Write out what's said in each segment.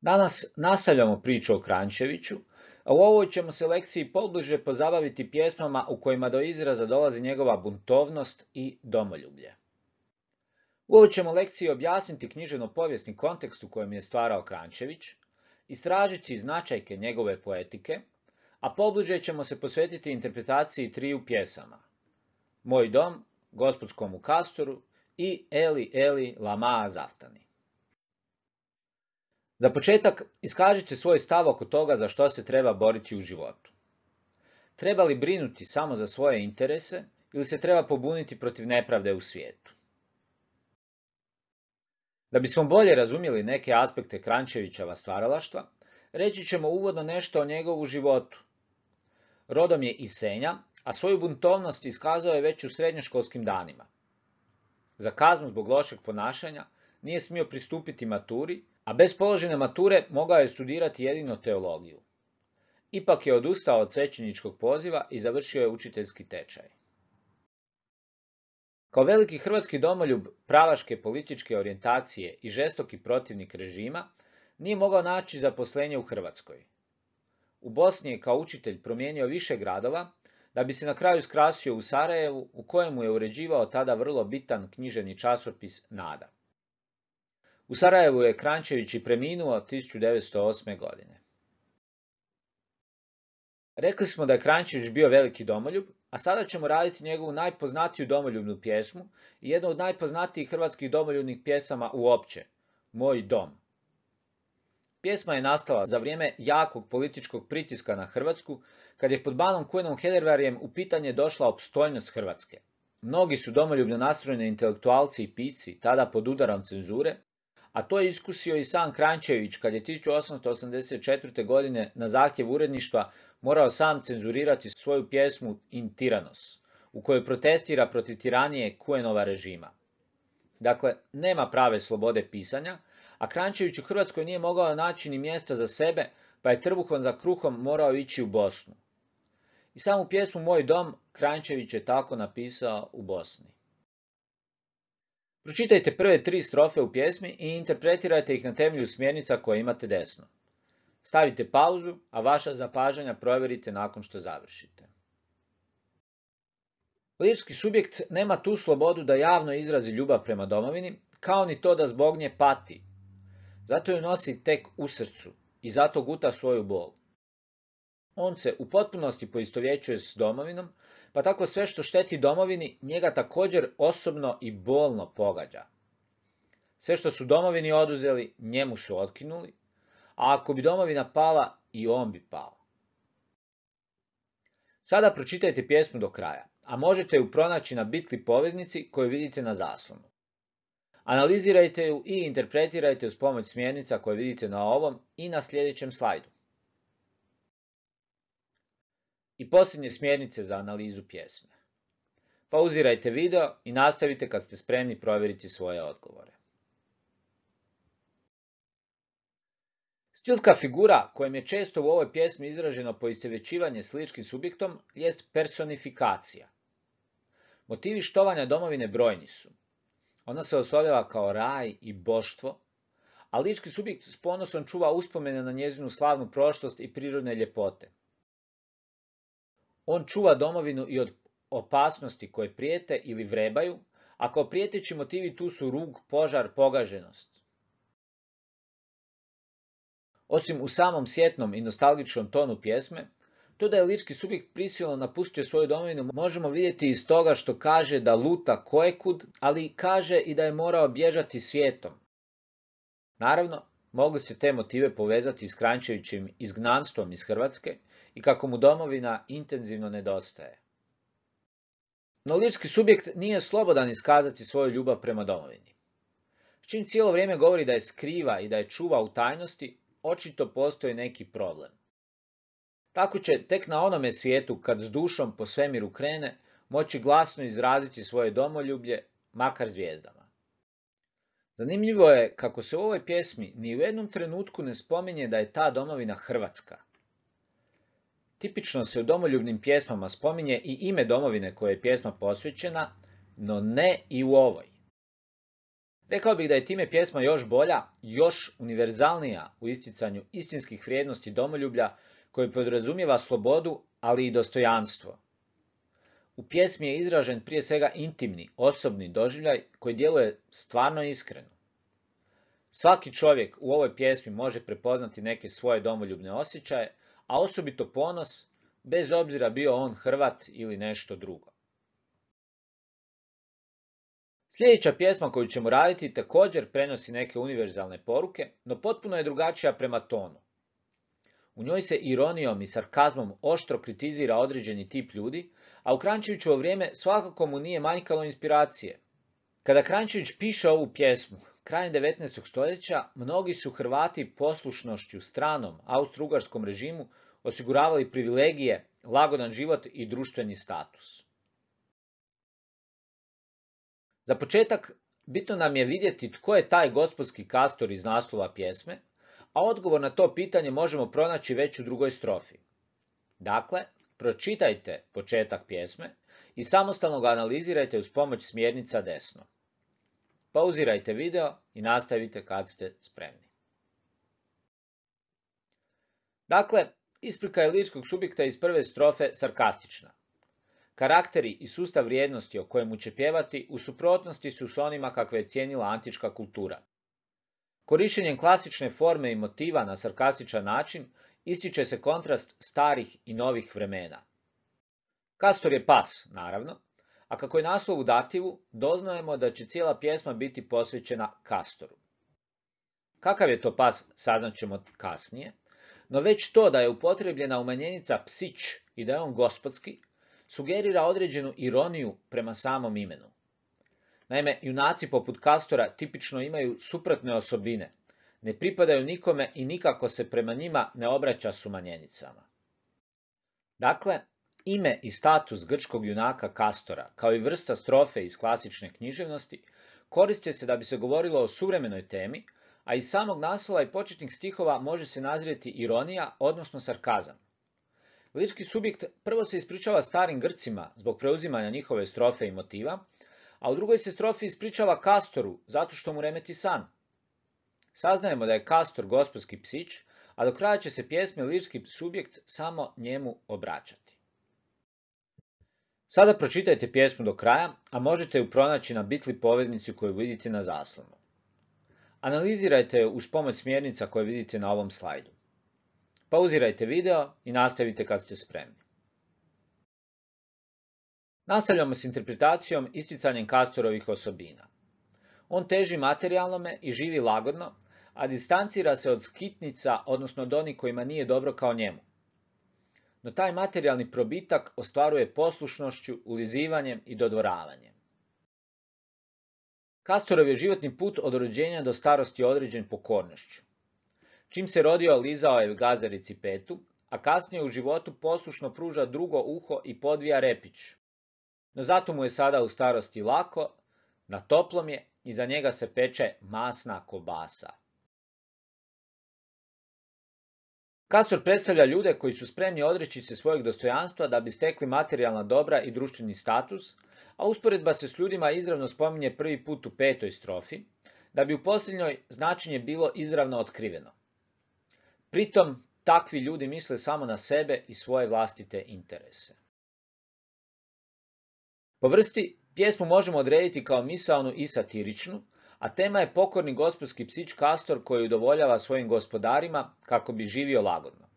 Danas nastavljamo priču o Kranjčeviću, a u ovoj ćemo se lekciji pobliže pozabaviti pjesmama u kojima do izraza dolazi njegova buntovnost i domoljublje. U ovoj ćemo lekciji objasniti književno-povijesni kontekst u kojem je stvarao Kranjčević, istražiti značajke njegove poetike, a pobliže ćemo se posvetiti interpretaciji triju pjesama: Moj dom, Gospodskomu kastoru i Eli, Eli, lama zaftani. Za početak, iskažite svoj stav oko toga za što se treba boriti u životu. Treba li brinuti samo za svoje interese ili se treba pobuniti protiv nepravde u svijetu? Da bismo bolje razumjeli neke aspekte Kranjčevićeva stvaralaštva, reći ćemo uvodno nešto o njegovu životu. Rodom je iz Senja, a svoju buntovnost iskazao je već u srednjoškolskim danima. Za kaznu zbog lošeg ponašanja nije smio pristupiti maturi, a bez položene mature mogao je studirati jedino teologiju. Ipak je odustao od svećeničkog poziva i završio je učiteljski tečaj. Kao veliki hrvatski domoljub pravaške političke orijentacije i žestoki protivnik režima, nije mogao naći zaposlenje u Hrvatskoj. U Bosni je kao učitelj promijenio više gradova, da bi se na kraju skrasio u Sarajevu, u kojemu je uređivao tada vrlo bitan književni časopis Nada. U Sarajevu je Kranjčević i preminuo 1908. godine. Rekli smo da je Kranjčević bio veliki domoljub, a sada ćemo raditi njegovu najpoznatiju domoljubnu pjesmu i jednu od najpoznatijih hrvatskih domoljubnih pjesama uopće, Moj dom. Pjesma je nastala za vrijeme jakog političkog pritiska na Hrvatsku, kad je pod banom Khuenom Hedervaryjem u pitanje došla opstojnost Hrvatske. Mnogi su domoljubno nastrojeni intelektualci i pisci tada pod udarom cenzure, a to je iskusio i sam Kranjčević kad je 1884. godine na zahtjev uredništva morao sam cenzurirati svoju pjesmu In Tyrannos, u kojoj protestira protiv tiranije Khuenova režima. Dakle, nema prave slobode pisanja, a Kranjčević u Hrvatskoj nije mogao naći ni mjesta za sebe, pa je trbuhom za kruhom morao ići u Bosnu. I samu pjesmu Moj dom Kranjčević je tako napisao u Bosni. Pročitajte prve 3 strofe u pjesmi i interpretirajte ih na temelju smjernica koje imate desno. Stavite pauzu, a vaša zapažanja provjerite nakon što završite. Lirski subjekt nema tu slobodu da javno izrazi ljubav prema domovini, kao ni to da zbog nje pati. Zato ju nosi tek u srcu i zato guta svoju bol. On se u potpunosti poistovjećuje s domovinom, pa tako sve što šteti domovini njega također osobno i bolno pogađa. Sve što su domovini oduzeli, njemu su otkinuli, a ako bi domovina pala, i on bi pao. Sada pročitajte pjesmu do kraja, a možete ju pronaći na Bitli poveznici koju vidite na zaslonu. Analizirajte ju i interpretirajte uz pomoć smjernica koje vidite na ovom i na sljedećem slajdu. I posljednje smjernice za analizu pjesme. Pauzirajte video i nastavite kad ste spremni provjeriti svoje odgovore. Stilska figura kojom je često u ovoj pjesmi izraženo poistovjećivanje s lirskim subjektom jest personifikacija. Motivi štovanja domovine brojni su. Ona se oslovljava kao raj i boštvo, a lirski subjekt s ponosom čuva uspomene na njezinu slavnu prošlost i prirodne ljepote. On čuva domovinu i od opasnosti koje prijete ili vrebaju, a kao prijeteći motivi tu su rug, požar, pogaženost. Osim u samom sjetnom i nostalgičnom tonu pjesme, to da je lirski subjekt prisilno napustio svoju domovinu možemo vidjeti iz toga što kaže da luta kojekud, ali kaže i da je morao bježati svijetom. Naravno, mogli ste te motive povezati s Kranjčevićevim izgnanstvom iz Hrvatske i kako mu domovina intenzivno nedostaje. No lirski subjekt nije slobodan iskazati svoju ljubav prema domovini. S čim cijelo vrijeme govori da je skriva i da je čuva u tajnosti, očito postoji neki problem. Tako će tek na onome svijetu, kad s dušom po svemiru krene, moći glasno izraziti svoje domoljublje, makar zvijezdama. Zanimljivo je kako se u ovoj pjesmi ni u jednom trenutku ne spominje da je ta domovina Hrvatska. Tipično se u domoljubnim pjesmama spominje i ime domovine koje je pjesma posvećena, no ne i u ovoj. Rekao bih da je time pjesma još bolja, još univerzalnija u isticanju istinskih vrijednosti domoljublja koje podrazumijeva slobodu, ali i dostojanstvo. U pjesmi je izražen prije svega intimni, osobni doživljaj koji djeluje stvarno iskreno. Svaki čovjek u ovoj pjesmi može prepoznati neke svoje domoljubne osjećaje, a osobito ponos, bez obzira bio on Hrvat ili nešto drugo. Sljedeća pjesma koju ćemo raditi također prenosi neke univerzalne poruke, no potpuno je drugačija prema tonu. U njoj se ironijom i sarkazmom oštro kritizira određeni tip ljudi, a u Kranjčevićevo vrijeme svakako mu nije manjkalo inspiracije. Kada Kranjčević piše ovu pjesmu, krajem 19. stoljeća, mnogi su Hrvati poslušnošću stranom austro-ugarskom režimu osiguravali privilegije, lagodan život i društveni status. Za početak, bitno nam je vidjeti tko je taj gospodski kastor iz naslova pjesme, a odgovor na to pitanje možemo pronaći već u drugoj strofi. Dakle, pročitajte početak pjesme i samostalno ga analizirajte uz pomoć smjernica desno. Pauzirajte video i nastavite kad ste spremni. Dakle, isprika je lirskog subjekta iz prve strofe sarkastična. Karakteri i sustav vrijednosti o kojemu će pjevati u suprotnosti su s onima kakve je cijenila antička kultura. Korištenjem klasične forme i motiva na sarkastičan način ističe se kontrast starih i novih vremena. Kastor je pas, naravno, a kako je naslov u dativu, doznajemo da će cijela pjesma biti posvećena Kastoru. Kakav je to pas, saznaćemo kasnije, no već to da je upotrebljena umanjenica psić i da je on gospodski, sugerira određenu ironiju prema samom imenu. Naime, junaci poput Kastora tipično imaju suprotne osobine, ne pripadaju nikome i nikako se prema njima ne obraća s umanjenicama. Dakle, ime i status grčkog junaka Kastora, kao i vrsta strofe iz klasične književnosti, koriste se da bi se govorilo o suvremenoj temi, a iz samog naslova i početnih stihova može se nazrijeti ironija, odnosno sarkazam. Lirski subjekt prvo se ispričava starim Grcima zbog preuzimanja njihove strofe i motiva, a u drugoj se strofi ispričava Kastoru zato što mu remeti san. Saznajemo da je Kastor gospodski psić, a do kraja će se pjesme lirski subjekt samo njemu obraćati. Sada pročitajte pjesmu do kraja, a možete ju pronaći na bitli poveznici koju vidite na zaslonu. Analizirajte ju uz pomoć smjernica koje vidite na ovom slajdu. Pauzirajte video i nastavite kad ste spremni. Nastavljamo s interpretacijom isticanjem Kastorovih osobina. On teži materijalnome i živi lagodno, a distancira se od skitnica, odnosno od onih kojima nije dobro kao njemu. No taj materijalni probitak ostvaruje poslušnošću, ulizivanjem i dodvoravanjem. Kastorov je životni put od rođenja do starosti određen pokornošću. Čim se rodio, lizao je gazarici petu, a kasnije u životu poslušno pruža drugo uho i podvija repić. No zato mu je sada u starosti lako, na toplom je i za njega se peče masna kobasa. Kastor predstavlja ljude koji su spremni odreći se svojeg dostojanstva da bi stekli materijalna dobra i društveni status, a usporedba se s ljudima izravno spominje prvi put u 5. strofi, da bi u posljednjoj značenje bilo izravno otkriveno. Pritom, takvi ljudi misle samo na sebe i svoje vlastite interese. Po vrsti, pjesmu možemo odrediti kao misaonu i satiričnu, a tema je pokorni gospodski psić Kastor koji udovoljava svojim gospodarima kako bi živio lagodno.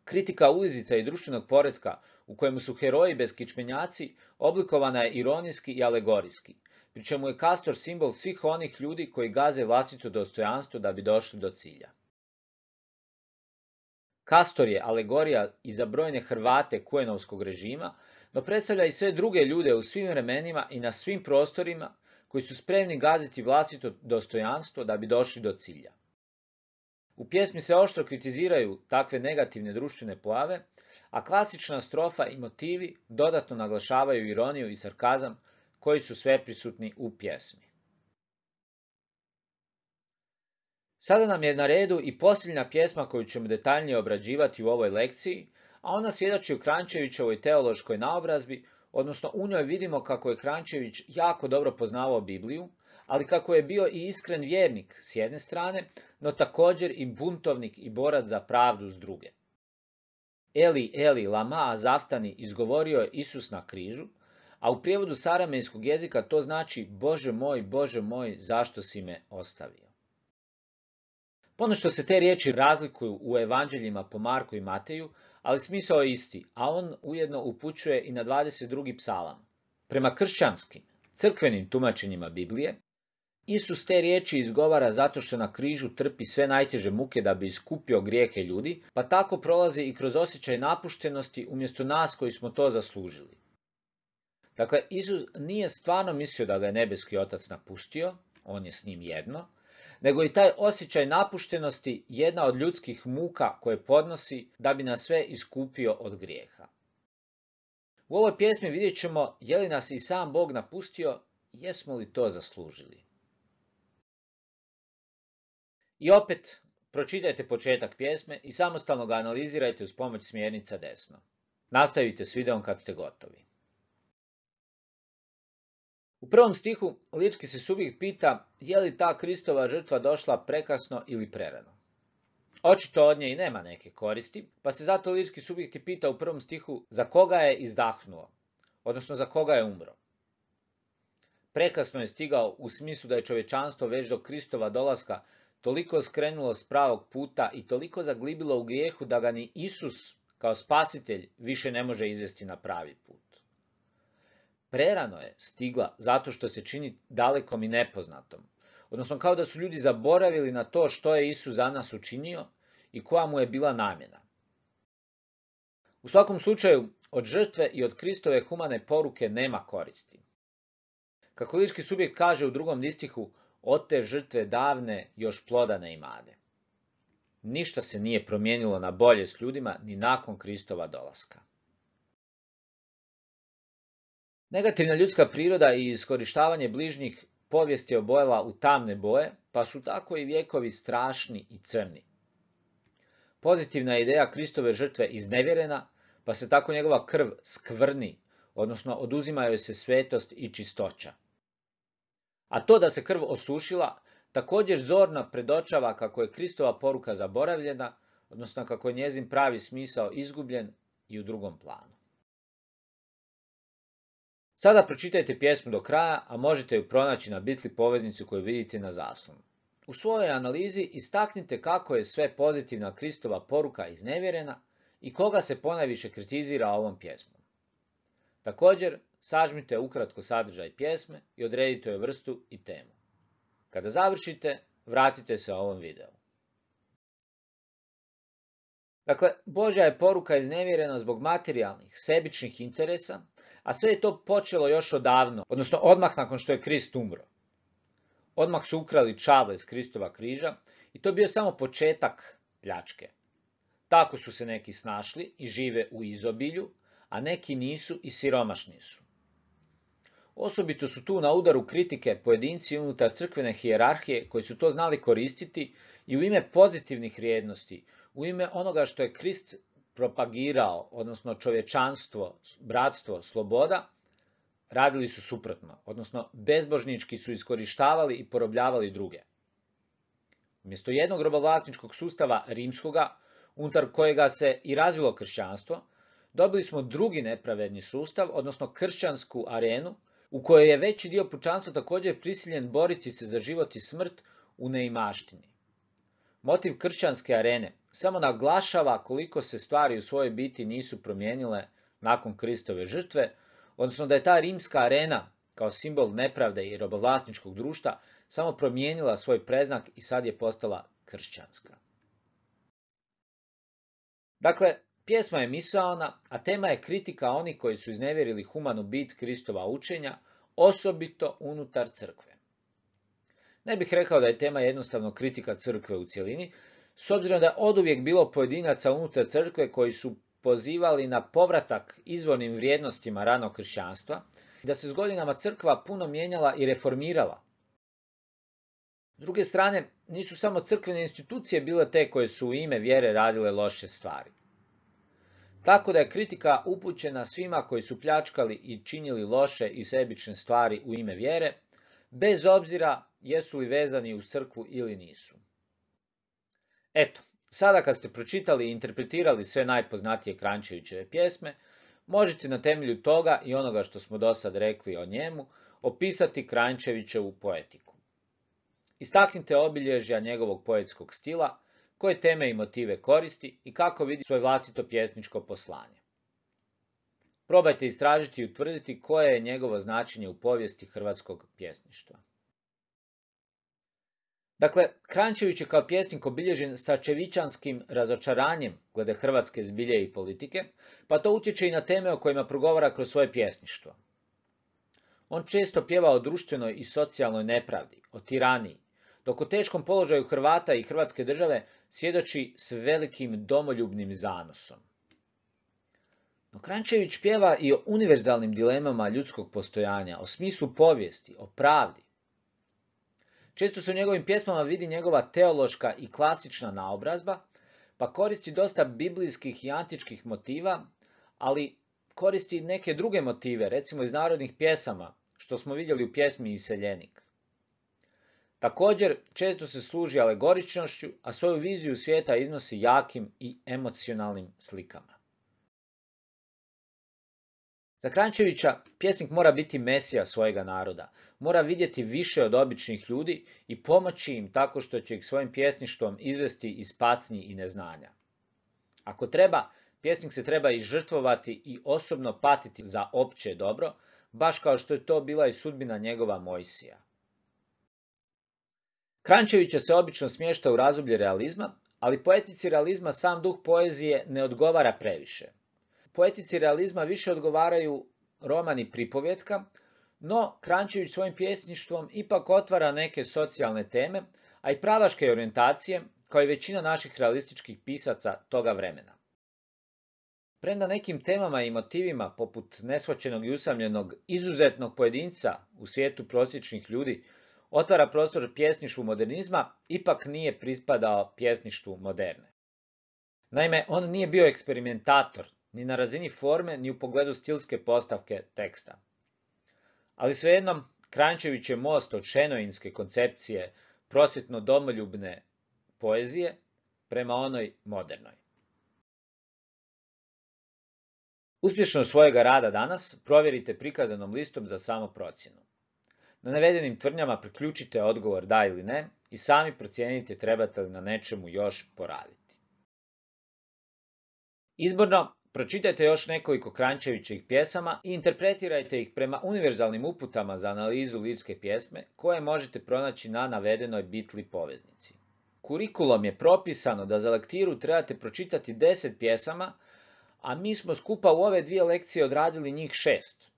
Kritika ulizica i društvenog poretka u kojemu su heroji beskičmenjaci oblikovana je ironijski i alegorijski, pri čemu je Kastor simbol svih onih ljudi koji gaze vlastito dostojanstvo da bi došli do cilja. Kastor je alegorija i za brojne Hrvate Kuenovskog režima, no predstavlja i sve druge ljude u svim vremenima i na svim prostorima koji su spremni gaziti vlastito dostojanstvo da bi došli do cilja. U pjesmi se oštro kritiziraju takve negativne društvene pojave, a klasična strofa i motivi dodatno naglašavaju ironiju i sarkazam koji su sveprisutni u pjesmi. Sada nam je na redu i posljednja pjesma koju ćemo detaljnije obrađivati u ovoj lekciji, a ona svjedoči o Kranjčevićevoj teološkoj naobrazbi, odnosno u njoj vidimo kako je Kranjčević jako dobro poznavao Bibliju, ali kako je bio i iskren vjernik s jedne strane, no također i buntovnik i borac za pravdu s druge. Eli, Eli, lama azavtani izgovorio je Isus na križu, a u prijevodu s aramejskog jezika to znači Bože moj, zašto si me ostavio? Ponešto se te riječi razlikuju u evanđeljima po Marku i Mateju, ali smisao je isti, a on ujedno upućuje i na 22. psalam. Prema kršćanskim, crkvenim tumačenjima Biblije, Isus te riječi izgovara zato što na križu trpi sve najteže muke da bi iskupio grijehe ljudi, pa tako prolazi i kroz osjećaj napuštenosti umjesto nas koji smo to zaslužili. Dakle, Isus nije stvarno mislio da ga je nebeski Otac napustio, on je s njim jedno, nego i taj osjećaj napuštenosti jedna od ljudskih muka koje podnosi da bi nas sve iskupio od grijeha. U ovoj pjesmi vidjet ćemo je li nas i sam Bog napustio, jesmo li to zaslužili. I opet, pročitajte početak pjesme i samostalno ga analizirajte uz pomoć smjernica desno. Nastavite s videom kad ste gotovi. U prvom stihu lirski se subjekt pita je li ta Kristova žrtva došla prekasno ili prerano. Očito od nje i nema neke koristi, pa se zato lirski subjekt pita u prvom stihu za koga je izdahnuo, odnosno za koga je umro. Prekasno je stigao u smislu da je čovječanstvo već do Kristova dolaska toliko skrenulo s pravog puta i toliko zaglibilo u grijehu da ga ni Isus kao spasitelj više ne može izvesti na pravi put. Prerano je stigla zato što se čini dalekom i nepoznatom, odnosno kao da su ljudi zaboravili na to što je Isus za nas učinio i koja mu je bila namjena. U svakom slučaju, od žrtve i od Kristove humane poruke nema koristi. Kako lirski subjekt kaže u drugom distihu, od te žrtve davne još ploda ne imade. Ništa se nije promijenilo na bolje s ljudima ni nakon Kristova dolaska. Negativna ljudska priroda i iskorištavanje bližnjih povijest je obojala u tamne boje, pa su tako i vjekovi strašni i crni. Pozitivna je ideja Kristove žrtve iznevjerena, pa se tako njegova krv skvrni, odnosno oduzima joj se svetost i čistoća. A to da se krv osušila, također zorno predočava kako je Kristova poruka zaboravljena, odnosno kako je njezin pravi smisao izgubljen i u drugom planu. Sada pročitajte pjesmu do kraja, a možete ju pronaći na Bitli poveznicu koju vidite na zaslonu. U svojoj analizi istaknite kako je sve pozitivna Kristova poruka iznevjerena i koga se ponajviše kritizira ovom pjesmom. Također, sažmite ukratko sadržaj pjesme i odredite joj vrstu i temu. Kada završite, vratite se ovom videu. Dakle, Božja je poruka iznevjerena zbog materijalnih, sebičnih interesa, a sve je to počelo još odavno, odnosno odmah nakon što je Krist umro. Odmah su ukrali čavle s Kristova križa i to je bio samo početak pljačke. Tako su se neki snašli i žive u izobilju, a neki nisu i siromašni su. Osobito su tu na udaru kritike pojedinci unutar crkvene hijerarhije koji su to znali koristiti i u ime pozitivnih vrijednosti, u ime onoga što je Krist propagirao, odnosno čovječanstvo, bratstvo, sloboda, radili su suprotno, odnosno bezbožnički su iskorištavali i porobljavali druge. Umjesto jednog robovlasničkog sustava rimskoga, unutar kojega se i razvilo kršćanstvo, dobili smo drugi nepravedni sustav, odnosno kršćansku arenu, u kojoj je veći dio pučanstva također prisiljen boriti se za život i smrt u neimaštini. Motiv kršćanske arene samo naglašava koliko se stvari u svojoj biti nisu promijenile nakon Kristove žrtve, odnosno da je ta rimska arena kao simbol nepravde i robovlasničkog društva samo promijenila svoj predznak i sad je postala kršćanska. Dakle, pjesma je misaona, a tema je kritika onih koji su iznevjerili humanu bit Kristova učenja, osobito unutar crkve. Ne bih rekao da je tema jednostavno kritika crkve u cjelini, s obzirom da je oduvijek bilo pojedinaca unutar crkve koji su pozivali na povratak izvornim vrijednostima ranog kršćanstva, da se s godinama crkva puno mijenjala i reformirala. S druge strane, nisu samo crkvene institucije bile te koje su u ime vjere radile loše stvari. Tako da je kritika upućena svima koji su pljačkali i činili loše i sebične stvari u ime vjere, bez obzira jesu li vezani uz crkvu ili nisu. Eto, sada kad ste pročitali i interpretirali sve najpoznatije Kranjčevićeve pjesme, možete na temelju toga i onoga što smo do sad rekli o njemu opisati Kranjčevićevu poetiku. Istaknite obilježja njegovog poetskog stila, koje teme i motive koristi i kako vidi svoje vlastito pjesničko poslanje. Probajte istražiti i utvrditi koje je njegovo značenje u povijesti hrvatskog pjesništva. Dakle, Kranjčević je kao pjesnik obilježen stačevićanskim razočaranjem glede hrvatske zbilje i politike, pa to utječe i na teme o kojima progovara kroz svoje pjesništvo. On često pjeva o društvenoj i socijalnoj nepravdi, o tiraniji, dok o teškom položaju Hrvata i Hrvatske države svjedoči s velikim domoljubnim zanosom. No Kranjčević pjeva i o univerzalnim dilemama ljudskog postojanja, o smislu povijesti, o pravdi. Često se u njegovim pjesmama vidi njegova teološka i klasična naobrazba, pa koristi dosta biblijskih i antičkih motiva, ali koristi i neke druge motive, recimo iz narodnih pjesama, što smo vidjeli u pjesmi Iseljenik. Također, često se služi alegoričnošću, a svoju viziju svijeta iznosi jakim i emocionalnim slikama. Za Kranjčevića pjesnik mora biti mesija svojega naroda, mora vidjeti više od običnih ljudi i pomoći im tako što će ih svojim pjesništvom izvesti iz patnji i neznanja. Ako treba, pjesnik se treba i žrtvovati i osobno patiti za opće dobro, baš kao što je to bila i sudbina njegova Mojsija. Kranjčevića se obično smješta u razdoblje realizma, ali poetici realizma sam duh poezije ne odgovara previše. Poetici realizma više odgovaraju romani pripovjetka, no Kranjčević svojim pjesništvom ipak otvara neke socijalne teme, a i pravaške orijentacije, kao i većina naših realističkih pisaca toga vremena. Premda nekim temama i motivima, poput neshvaćenog i usamljenog izuzetnog pojedinca u svijetu prosječnih ljudi, otvara prostor pjesništvu modernizma, ipak nije prispadao pjesništvu moderne. Naime, on nije bio eksperimentator, ni na razini forme, ni u pogledu stilske postavke teksta. Ali svejedno, Kranjčević je most od šenoinske koncepcije prosvjetno-domoljubne poezije prema onoj modernoj. Uspješnost svojega rada danas provjerite prikazanom listom za samoprocjenu. Na navedenim tvrdnjama priključite odgovor da ili ne i sami procijenite trebate li na nečemu još poraditi. Izborno, pročitajte još nekoliko Kranjčevićevih pjesama i interpretirajte ih prema univerzalnim uputama za analizu lirske pjesme koje možete pronaći na navedenoj Bitli poveznici. Kurikulom je propisano da za lektiru trebate pročitati 10 pjesama, a mi smo skupa u ove 2 lekcije odradili njih 6.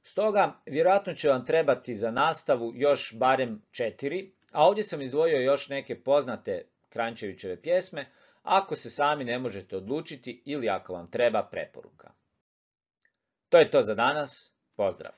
Stoga, vjerojatno će vam trebati za nastavu još barem 4, a ovdje sam izdvojio još neke poznate Kranjčevićeve pjesme, ako se sami ne možete odlučiti ili ako vam treba preporuka. To je to za danas, pozdrav!